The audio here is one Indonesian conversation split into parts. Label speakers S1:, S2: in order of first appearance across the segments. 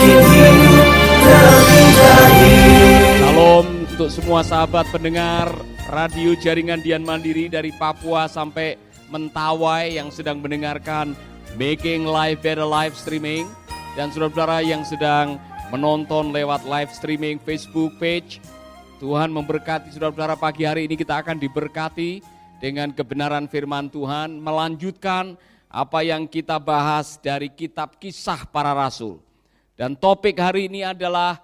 S1: bikin hidup lebih baik.
S2: Salam untuk semua sahabat pendengar radio jaringan Dian Mandiri dari Papua sampai Mentawai yang sedang mendengarkan Making Life Better live streaming, dan saudara-saudara yang sedang menonton lewat live streaming Facebook page. Tuhan memberkati saudara-saudara. Pagi hari ini kita akan diberkati dengan kebenaran firman Tuhan, melanjutkan apa yang kita bahas dari kitab Kisah Para Rasul. Dan topik hari ini adalah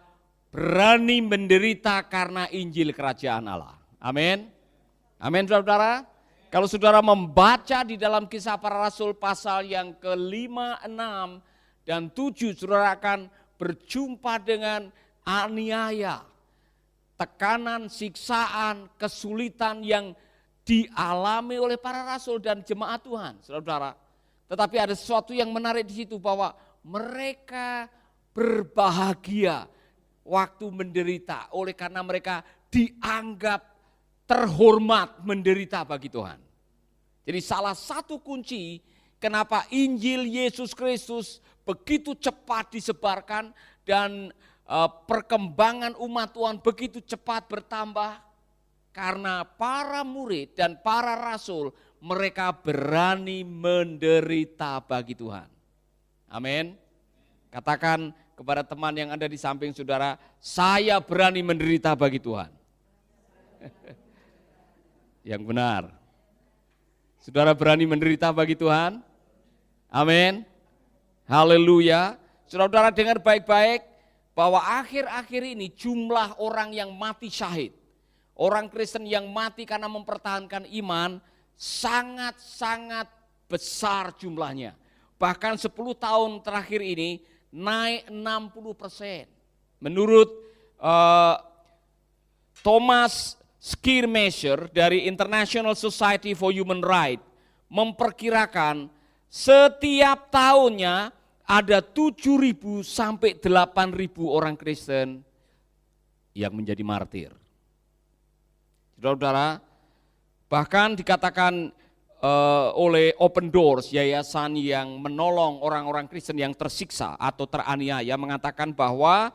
S2: berani menderita karena Injil Kerajaan Allah. Amin. Amin saudara-saudara. Kalau saudara membaca di dalam Kisah Para Rasul pasal yang ke-5, 6, dan 7, saudara akan berjumpa dengan aniaya, tekanan, siksaan, kesulitan yang dialami oleh para rasul dan jemaat Tuhan, saudara-saudara. Tetapi ada sesuatu yang menarik di situ, bahwa mereka berbahagia waktu menderita oleh karena mereka dianggap terhormat menderita bagi Tuhan. Jadi salah satu kunci kenapa Injil Yesus Kristus begitu cepat disebarkan dan perkembangan umat Tuhan begitu cepat bertambah, karena para murid dan para rasul mereka berani menderita bagi Tuhan. Amin. Katakan kepada teman yang ada di samping saudara, saya berani menderita bagi Tuhan. Yang benar. Saudara berani menderita bagi Tuhan? Amin. Haleluya. Saudara-saudara dengar baik-baik bahwa akhir-akhir ini jumlah orang yang mati syahid, orang Kristen yang mati karena mempertahankan iman sangat-sangat besar jumlahnya. Bahkan 10 tahun terakhir ini naik 60%. Menurut Thomas Schleiermacher dari International Society for Human Rights memperkirakan setiap tahunnya ada 7.000 sampai 8.000 orang Kristen yang menjadi martir. Saudara-saudara, bahkan dikatakan oleh Open Doors, yayasan yang menolong orang-orang Kristen yang tersiksa atau teraniaya, mengatakan bahwa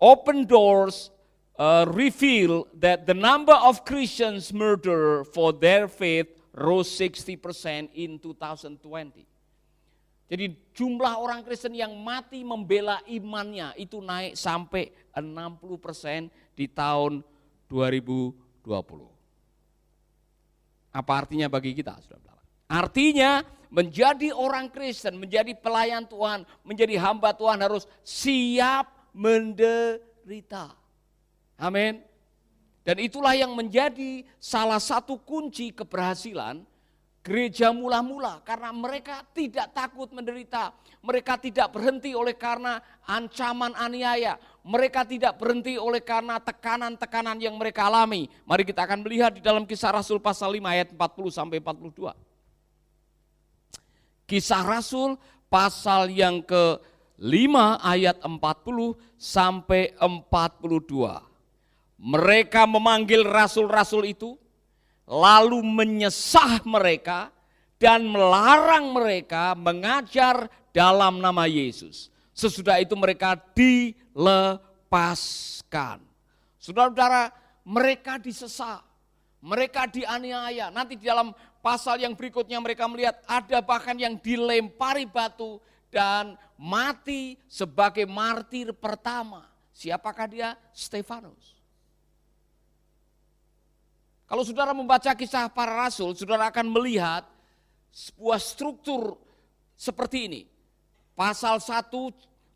S2: Open Doors reveal that the number of Christians murdered for their faith rose 60% in 2020. Jadi jumlah orang Kristen yang mati membela imannya itu naik sampai 60% di tahun 2020. Apa artinya bagi kita, saudara? Artinya menjadi orang Kristen, menjadi pelayan Tuhan, menjadi hamba Tuhan harus siap menderita. Amin. Dan itulah yang menjadi salah satu kunci keberhasilan gereja mula-mula, karena mereka tidak takut menderita, mereka tidak berhenti oleh karena ancaman aniaya, mereka tidak berhenti oleh karena tekanan-tekanan yang mereka alami. Mari kita akan melihat di dalam Kisah Rasul pasal 5 ayat 40 sampai 42. Kisah Rasul pasal yang ke-5 ayat 40 sampai 42. Mereka memanggil rasul-rasul itu, lalu menyesah mereka dan melarang mereka mengajar dalam nama Yesus. Sesudah itu mereka dilepaskan. Saudara-saudara, mereka disesah, mereka dianiaya. Nanti di dalam pasal yang berikutnya mereka melihat ada bahkan yang dilempari batu dan mati sebagai martir pertama. Siapakah dia? Stefanus. Kalau saudara membaca Kisah Para Rasul, saudara akan melihat sebuah struktur seperti ini. Pasal 1,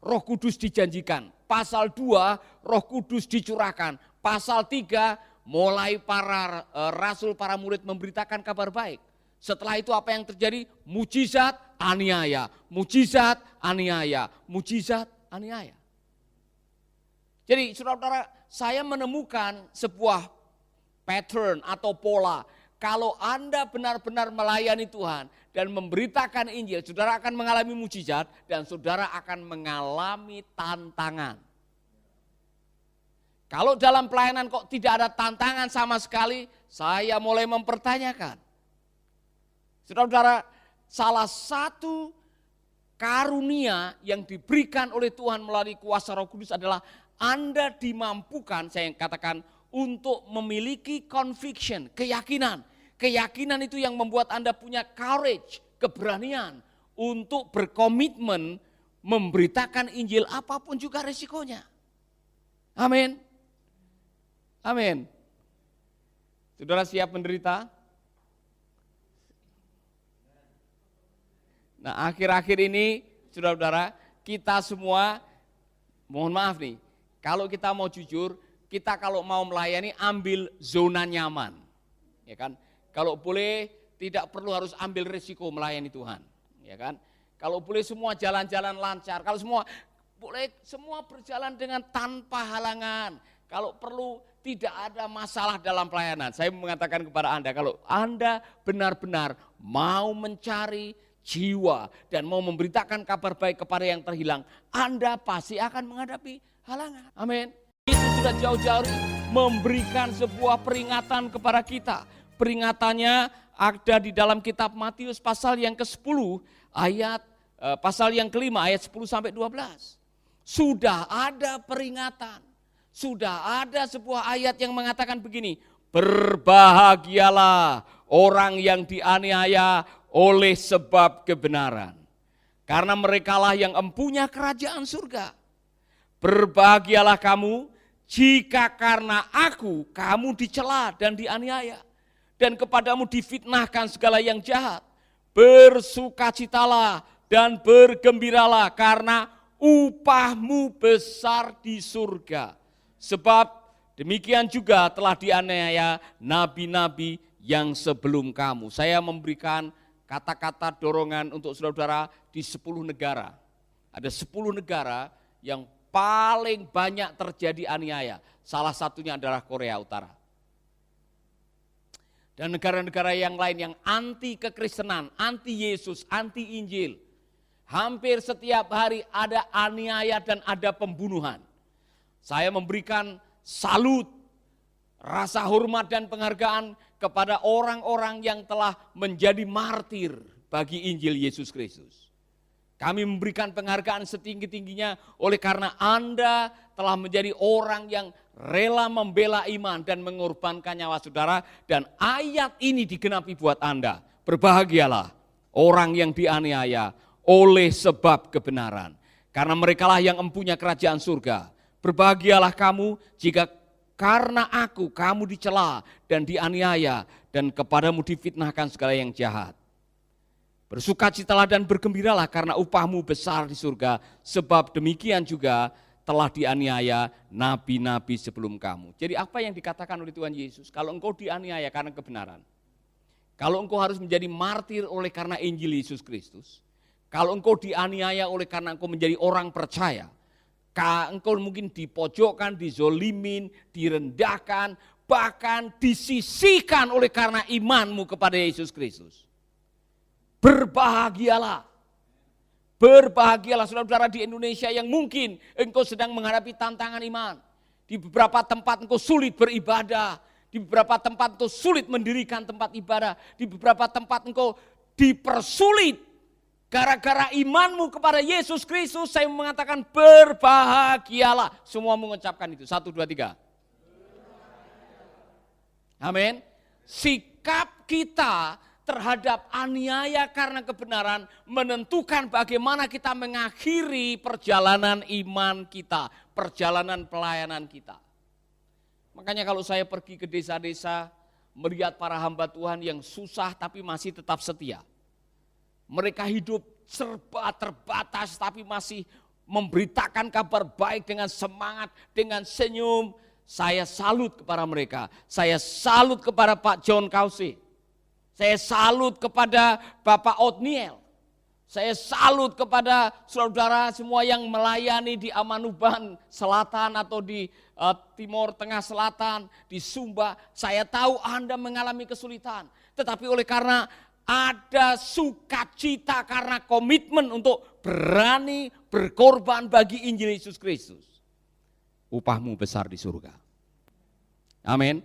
S2: Roh Kudus dijanjikan. Pasal 2, Roh Kudus dicurahkan. Pasal 3, mulai para rasul, para murid memberitakan kabar baik. Setelah itu apa yang terjadi? Mujizat, aniaya. Mujizat, aniaya. Mujizat, aniaya. Jadi saudara-saudara, saya menemukan sebuah pattern atau pola. Kalau Anda benar-benar melayani Tuhan dan memberitakan Injil, saudara akan mengalami mujizat dan saudara akan mengalami tantangan. Kalau dalam pelayanan kok tidak ada tantangan sama sekali, saya mulai mempertanyakan. Saudara-saudara, salah satu karunia yang diberikan oleh Tuhan melalui kuasa Roh Kudus adalah Anda dimampukan, saya katakan, untuk memiliki conviction, keyakinan. Keyakinan itu yang membuat Anda punya courage, keberanian untuk berkomitmen memberitakan Injil apapun juga resikonya. Amin. Amin. Saudara siap menderita? Nah, akhir-akhir ini, saudara-saudara, kita semua, mohon maaf nih, kalau kita mau jujur, kita kalau mau melayani ambil zona nyaman. Ya kan? Kalau boleh tidak perlu harus ambil risiko melayani Tuhan. Ya kan? Kalau boleh semua jalan-jalan lancar, kalau semua boleh semua berjalan dengan tanpa halangan. Kalau perlu tidak ada masalah dalam pelayanan. Saya mengatakan kepada Anda, kalau Anda benar-benar mau mencari jiwa dan mau memberitakan kabar baik kepada yang terhilang, Anda pasti akan menghadapi halangan. Amin. Itu sudah jauh-jauh memberikan sebuah peringatan kepada kita. Peringatannya ada di dalam kitab Matius pasal yang ke-10 ayat pasal yang kelima ayat 10 sampai 12. Sudah ada peringatan. Sudah ada sebuah ayat yang mengatakan begini, berbahagialah orang yang dianiaya oleh sebab kebenaran, karena merekalah yang empunya kerajaan surga. Berbahagialah kamu jika karena aku kamu dicela dan dianiaya, dan kepadamu difitnahkan segala yang jahat. Bersukacitalah dan bergembiralah karena upahmu besar di surga. Sebab demikian juga telah dianiaya nabi-nabi yang sebelum kamu. Saya memberikan kata-kata dorongan untuk saudara-saudara di 10 negara. Ada 10 negara yang paling banyak terjadi aniaya. Salah satunya adalah Korea Utara. Dan negara-negara yang lain yang anti kekristenan, anti Yesus, anti Injil. Hampir setiap hari ada aniaya dan ada pembunuhan. Saya memberikan salut, rasa hormat dan penghargaan kepada orang-orang yang telah menjadi martir bagi Injil Yesus Kristus. Kami memberikan penghargaan setinggi-tingginya oleh karena Anda telah menjadi orang yang rela membela iman dan mengorbankan nyawa saudara, dan ayat ini digenapi buat Anda. Berbahagialah orang yang dianiaya oleh sebab kebenaran, karena merekalah yang empunya kerajaan surga. Berbahagialah kamu jika karena aku kamu dicela dan dianiaya dan kepadamu difitnahkan segala yang jahat. Bersukacitalah dan bergembiralah karena upahmu besar di surga, sebab demikian juga telah dianiaya nabi-nabi sebelum kamu. Jadi apa yang dikatakan oleh Tuhan Yesus? Kalau engkau dianiaya karena kebenaran, kalau engkau harus menjadi martir oleh karena Injil Yesus Kristus, kalau engkau dianiaya oleh karena engkau menjadi orang percaya, engkau mungkin dipojokkan, dizolimin, direndahkan, bahkan disisihkan oleh karena imanmu kepada Yesus Kristus. Berbahagialah. Berbahagialah saudara-saudara di Indonesia yang mungkin engkau sedang menghadapi tantangan iman. Di beberapa tempat engkau sulit beribadah. Di beberapa tempat engkau sulit mendirikan tempat ibadah. Di beberapa tempat engkau dipersulit. Gara-gara imanmu kepada Yesus Kristus, saya mengatakan berbahagialah. Semua mengucapkan itu. 1, 2, 3. Amin. Sikap kita terhadap aniaya karena kebenaran menentukan bagaimana kita mengakhiri perjalanan iman kita, perjalanan pelayanan kita. Makanya kalau saya pergi ke desa-desa, melihat para hamba Tuhan yang susah tapi masih tetap setia. Mereka hidup serba terbatas tapi masih memberitakan kabar baik dengan semangat, dengan senyum. Saya salut kepada mereka. Saya salut kepada Pak John Kause. Saya salut kepada Bapak Otniel. Saya salut kepada saudara semua yang melayani di Amanuban Selatan atau di Timur Tengah Selatan, di Sumba. Saya tahu Anda mengalami kesulitan. Tetapi oleh karena ada sukacita karena komitmen untuk berani berkorban bagi Injil Yesus Kristus, upahmu besar di surga. Amin.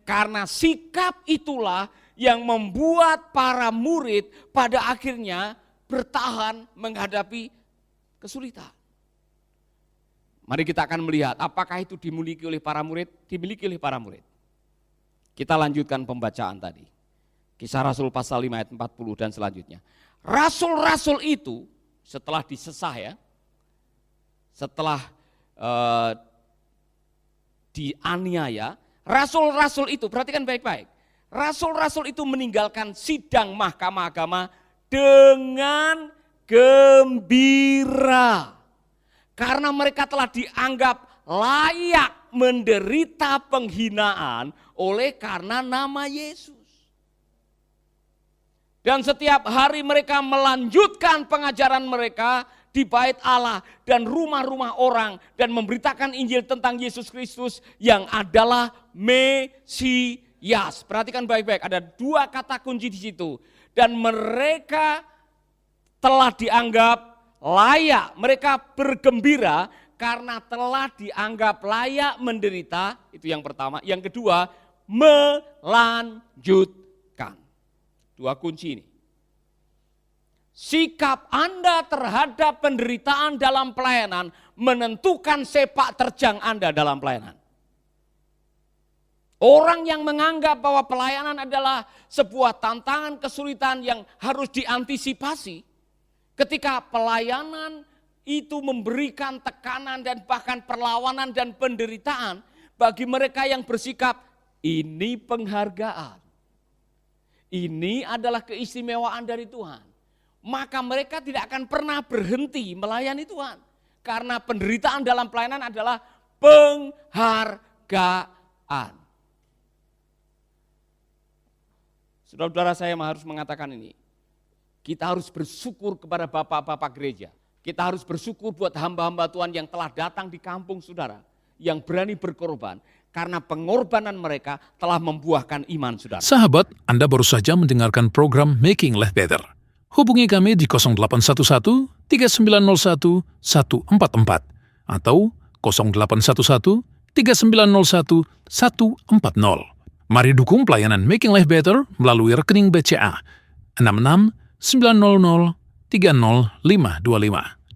S2: Karena sikap itulah yang membuat para murid pada akhirnya bertahan menghadapi kesulitan. Mari kita akan melihat apakah itu dimiliki oleh para murid, dimiliki oleh para murid. Kita lanjutkan pembacaan tadi. Kisah Rasul pasal 5 ayat 40 dan selanjutnya. Rasul-rasul itu setelah disesah ya, setelah dianiaya, rasul-rasul itu, perhatikan baik-baik. Rasul-rasul itu meninggalkan sidang mahkamah agama dengan gembira. Karena mereka telah dianggap layak menderita penghinaan oleh karena nama Yesus. Dan setiap hari mereka melanjutkan pengajaran mereka di bait Allah dan rumah-rumah orang dan memberitakan Injil tentang Yesus Kristus yang adalah Mesias. Perhatikan baik-baik, ada dua kata kunci di situ. Dan mereka telah dianggap layak, mereka bergembira karena telah dianggap layak menderita, itu yang pertama. Yang kedua, melanjutkan. Dua kunci ini. Sikap Anda terhadap penderitaan dalam pelayanan menentukan sepak terjang Anda dalam pelayanan. Orang yang menganggap bahwa pelayanan adalah sebuah tantangan kesulitan yang harus diantisipasi, ketika pelayanan itu memberikan tekanan dan bahkan perlawanan dan penderitaan bagi mereka yang bersikap ini penghargaan, ini adalah keistimewaan dari Tuhan, maka mereka tidak akan pernah berhenti melayani Tuhan. Karena penderitaan dalam pelayanan adalah penghargaan. Saudara-saudara, saya harus mengatakan ini. Kita harus bersyukur kepada bapak-bapak gereja. Kita harus bersyukur buat hamba-hamba Tuhan yang telah datang di kampung saudara. Yang berani berkorban. Karena pengorbanan mereka telah membuahkan iman saudara.
S3: Sahabat, Anda baru saja mendengarkan program Making Life Better. Hubungi kami di 0811 3901 144 atau 0811 3901 140. Mari dukung pelayanan Making Life Better melalui rekening BCA 66 900 30525.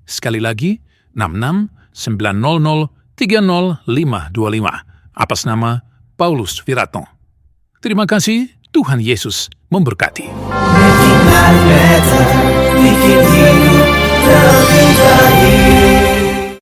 S3: Sekali lagi, 66 900 30525. Atas nama Paulus Wiratno. Terima kasih, Tuhan Yesus memberkati.
S1: Making life better, bikin hidup lebih baik.